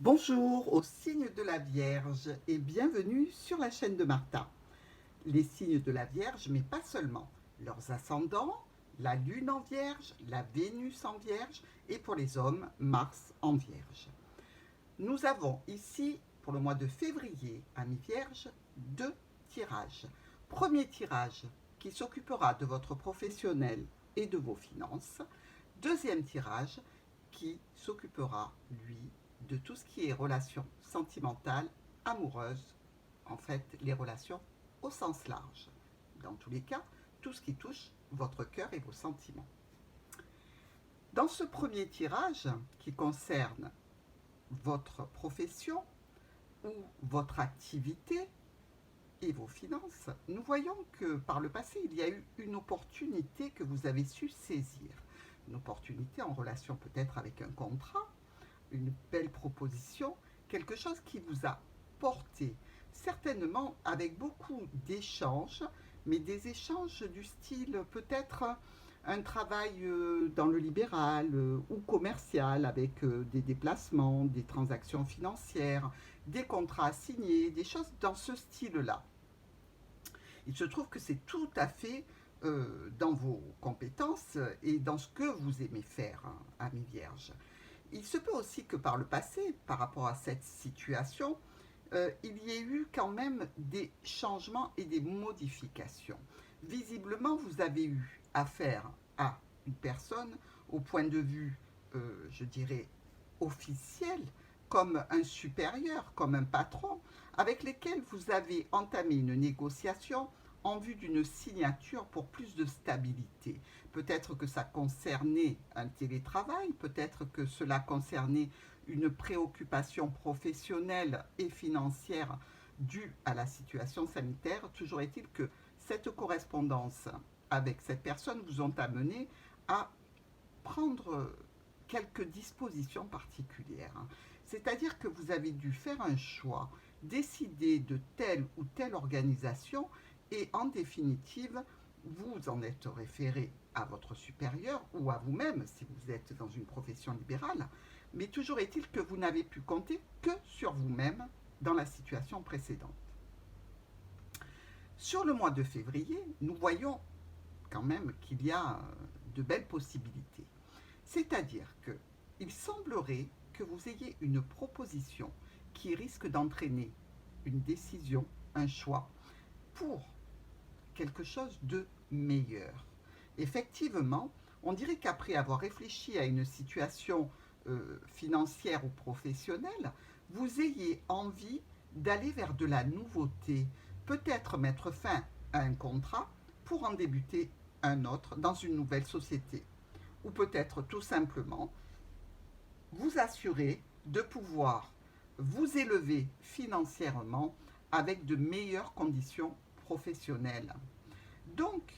Bonjour aux signes de la Vierge et bienvenue sur la chaîne de Martha. Les signes de la Vierge, mais pas seulement. Leurs ascendants, la Lune en Vierge, la Vénus en Vierge et pour les hommes, Mars en Vierge. Nous avons ici, pour le mois de février, amis Vierge, deux tirages. Premier tirage qui s'occupera de votre professionnel et de vos finances. Deuxième tirage qui s'occupera, lui, de tout ce qui est relations sentimentales, amoureuses, en fait, les relations au sens large. Dans tous les cas, tout ce qui touche votre cœur et vos sentiments. Dans ce premier tirage, qui concerne votre profession ou votre activité et vos finances, nous voyons que par le passé, il y a eu une opportunité que vous avez su saisir. Une opportunité en relation peut-être avec un contrat, une belle proposition, quelque chose qui vous a porté, certainement avec beaucoup d'échanges, mais des échanges du style peut-être un travail dans le libéral ou commercial avec des déplacements, des transactions financières, des contrats signés, des choses dans ce style-là. Il se trouve que c'est tout à fait dans vos compétences et dans ce que vous aimez faire, hein, amis vierges. Il se peut aussi que par le passé, par rapport à cette situation, il y ait eu quand même des changements et des modifications. Visiblement, vous avez eu affaire à une personne au point de vue, je dirais, officiel, comme un supérieur, comme un patron, avec lesquels vous avez entamé une négociation en vue d'une signature pour plus de stabilité. Peut-être que ça concernait un télétravail, peut-être que cela concernait une préoccupation professionnelle et financière due à la situation sanitaire. Toujours est-il que cette correspondance avec cette personne vous ont amené à prendre quelques dispositions particulières. C'est-à-dire que vous avez dû faire un choix, décider de telle ou telle organisation et en définitive, vous en êtes référé à votre supérieur ou à vous-même si vous êtes dans une profession libérale, mais toujours est-il que vous n'avez pu compter que sur vous-même dans la situation précédente. Sur le mois de février, nous voyons quand même qu'il y a de belles possibilités. C'est-à-dire qu'il semblerait que vous ayez une proposition qui risque d'entraîner une décision, un choix, pour quelque chose de meilleur. Effectivement, on dirait qu'après avoir réfléchi à une situation financière ou professionnelle, vous ayez envie d'aller vers de la nouveauté, peut-être mettre fin à un contrat pour en débuter un autre dans une nouvelle société. Ou peut-être tout simplement vous assurer de pouvoir vous élever financièrement avec de meilleures conditions professionnelles. Donc,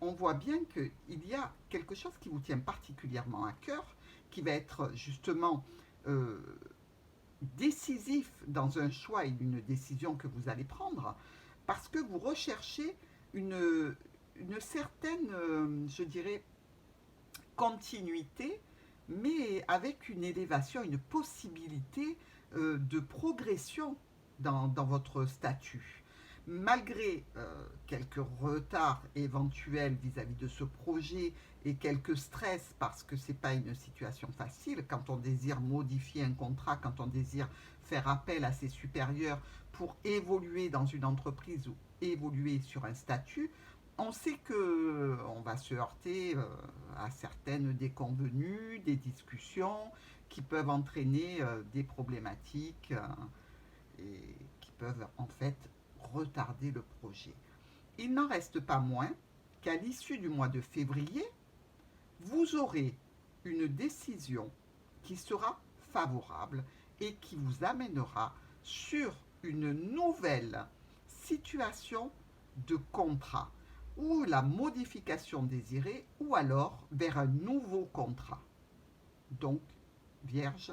on voit bien qu'il y a quelque chose qui vous tient particulièrement à cœur, qui va être justement euh, décisif dans un choix et une décision que vous allez prendre, parce que vous recherchez une certaine, je dirais, continuité, mais avec une élévation, une possibilité de progression dans votre statut. Malgré quelques retards éventuels vis-à-vis de ce projet et quelques stress parce que ce n'est pas une situation facile quand on désire modifier un contrat, quand on désire faire appel à ses supérieurs pour évoluer dans une entreprise ou évoluer sur un statut, on sait que on va se heurter à certaines déconvenues, des discussions qui peuvent entraîner des problématiques et qui peuvent en fait retarder le projet. Il n'en reste pas moins qu'à l'issue du mois de février, vous aurez une décision qui sera favorable et qui vous amènera sur une nouvelle situation de contrat ou la modification désirée ou alors vers un nouveau contrat. Donc, Vierge,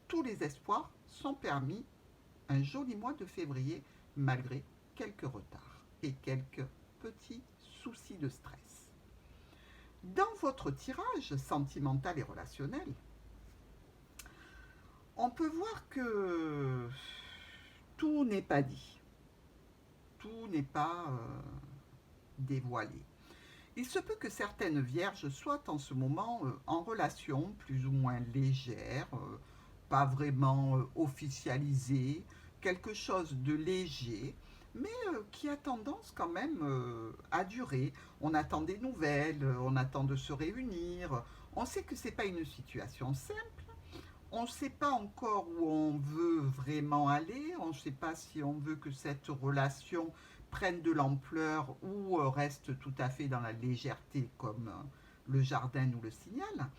tous les espoirs sont permis un joli mois de février malgré quelques retards et quelques petits soucis de stress. Dans votre tirage sentimental et relationnel, On peut voir que tout n'est pas dit, tout n'est pas dévoilé. Il se peut que certaines vierges soient en ce moment en relation plus ou moins légère, pas vraiment officialisée, quelque chose de léger, mais qui a tendance quand même à durer. On attend des nouvelles, on attend de se réunir. On sait que ce n'est pas une situation simple. On ne sait pas encore où on veut vraiment aller. On ne sait pas si on veut que cette relation prenne de l'ampleur ou reste tout à fait dans la légèreté comme le jardin nous le signale.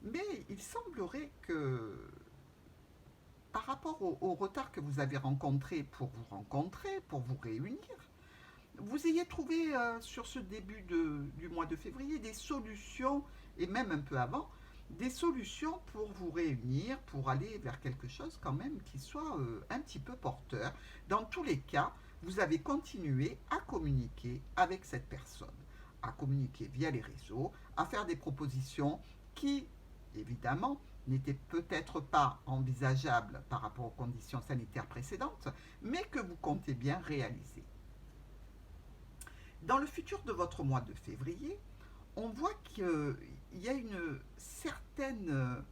Mais il semblerait que par rapport au retard que vous avez rencontré pour vous rencontrer, pour vous réunir, vous ayez trouvé sur ce début du mois de février des solutions, et même un peu avant, des solutions pour vous réunir, pour aller vers quelque chose quand même qui soit un petit peu porteur. Dans tous les cas, vous avez continué à communiquer avec cette personne, à communiquer via les réseaux, à faire des propositions qui, évidemment, n'étaient peut-être pas envisageables par rapport aux conditions sanitaires précédentes, mais que vous comptez bien réaliser. Dans le futur de votre mois de février, on voit qu'il y a une certaine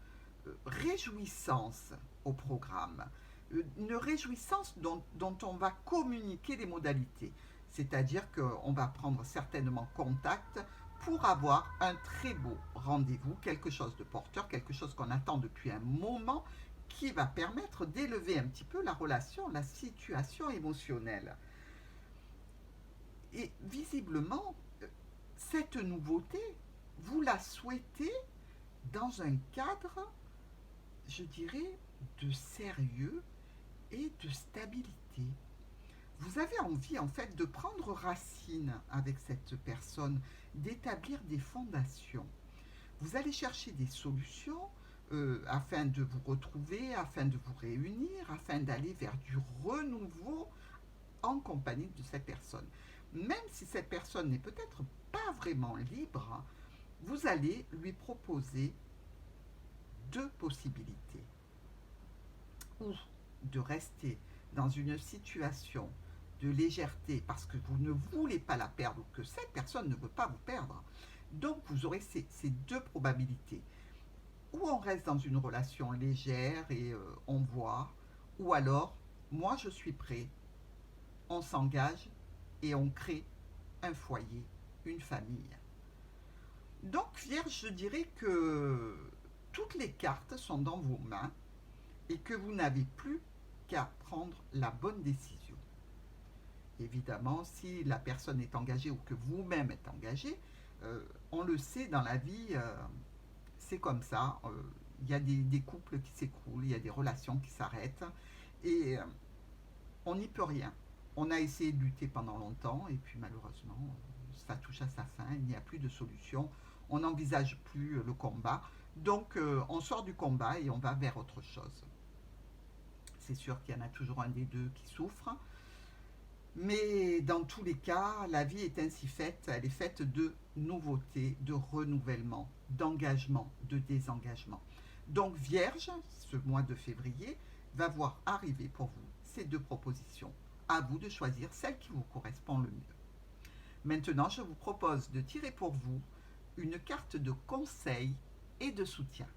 réjouissance au programme, une réjouissance dont on va communiquer les modalités. C'est-à-dire qu'on va prendre certainement contact pour avoir un très beau rendez-vous, quelque chose de porteur, quelque chose qu'on attend depuis un moment, qui va permettre d'élever un petit peu la relation, la situation émotionnelle. Et visiblement, cette nouveauté, vous la souhaitez dans un cadre, je dirais, de sérieux et de stabilité. Vous avez envie en fait de prendre racine avec cette personne, d'établir des fondations. Vous allez chercher des solutions afin de vous retrouver, afin de vous réunir, afin d'aller vers du renouveau en compagnie de cette personne. Même si cette personne n'est peut-être pas vraiment libre, vous allez lui proposer deux possibilités. Ou de rester dans une situation de légèreté parce que vous ne voulez pas la perdre ou que cette personne ne veut pas vous perdre. Donc vous aurez ces deux probabilités. Ou on reste dans une relation légère et on voit, ou alors moi je suis prêt, on s'engage et on crée un foyer, une famille. Donc Vierge, je dirais que toutes les cartes sont dans vos mains et que vous n'avez plus qu'à prendre la bonne décision. Évidemment, si la personne est engagée ou que vous-même êtes engagé, on le sait dans la vie, c'est comme ça. Il y a des couples qui s'écroulent, il y a des relations qui s'arrêtent et on n'y peut rien. On a essayé de lutter pendant longtemps et puis malheureusement, ça touche à sa fin, il n'y a plus de solution, on n'envisage plus le combat. Donc on sort du combat et on va vers autre chose. C'est sûr qu'il y en a toujours un des deux qui souffre, mais dans tous les cas, la vie est ainsi faite, elle est faite de nouveautés, de renouvellement, d'engagement, de désengagement. Donc Vierge, ce mois de février, va voir arriver pour vous ces deux propositions. À vous de choisir celle qui vous correspond le mieux. Maintenant, je vous propose de tirer pour vous une carte de conseil et de soutien.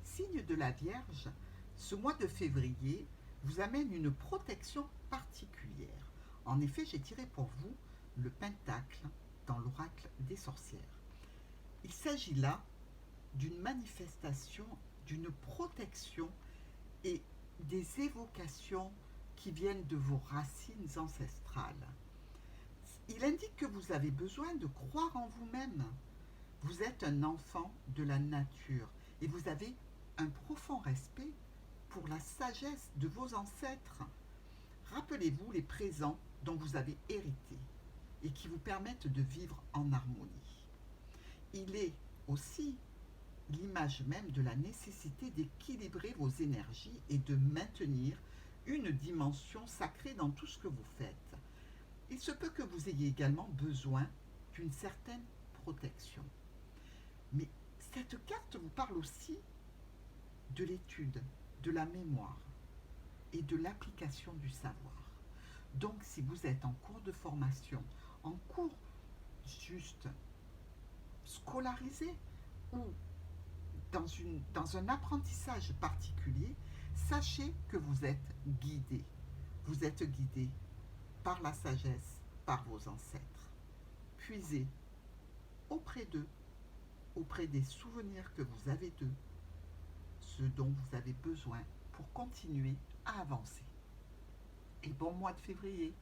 Signe de la Vierge, ce mois de février vous amène une protection particulière. En effet, j'ai tiré pour vous le pentacle dans l'oracle des sorcières. Il s'agit là d'une manifestation, d'une protection et des évocations qui viennent de vos racines ancestrales. Il indique que vous avez besoin de croire en vous-même. Vous êtes un enfant de la nature et vous avez un profond respect pour la sagesse de vos ancêtres. Rappelez-vous les présents dont vous avez hérité et qui vous permettent de vivre en harmonie. Il est aussi l'image même de la nécessité d'équilibrer vos énergies et de maintenir une dimension sacrée dans tout ce que vous faites. Il se peut que vous ayez également besoin d'une certaine protection. Mais cette carte vous parle aussi de l'étude, de la mémoire et de l'application du savoir. Donc si vous êtes en cours de formation, en cours juste scolarisé ou dans un apprentissage particulier, sachez que vous êtes guidé. Vous êtes guidé par la sagesse, par vos ancêtres. Puisez auprès d'eux, auprès des souvenirs que vous avez d'eux, ce dont vous avez besoin pour continuer à avancer. Et bon mois de février.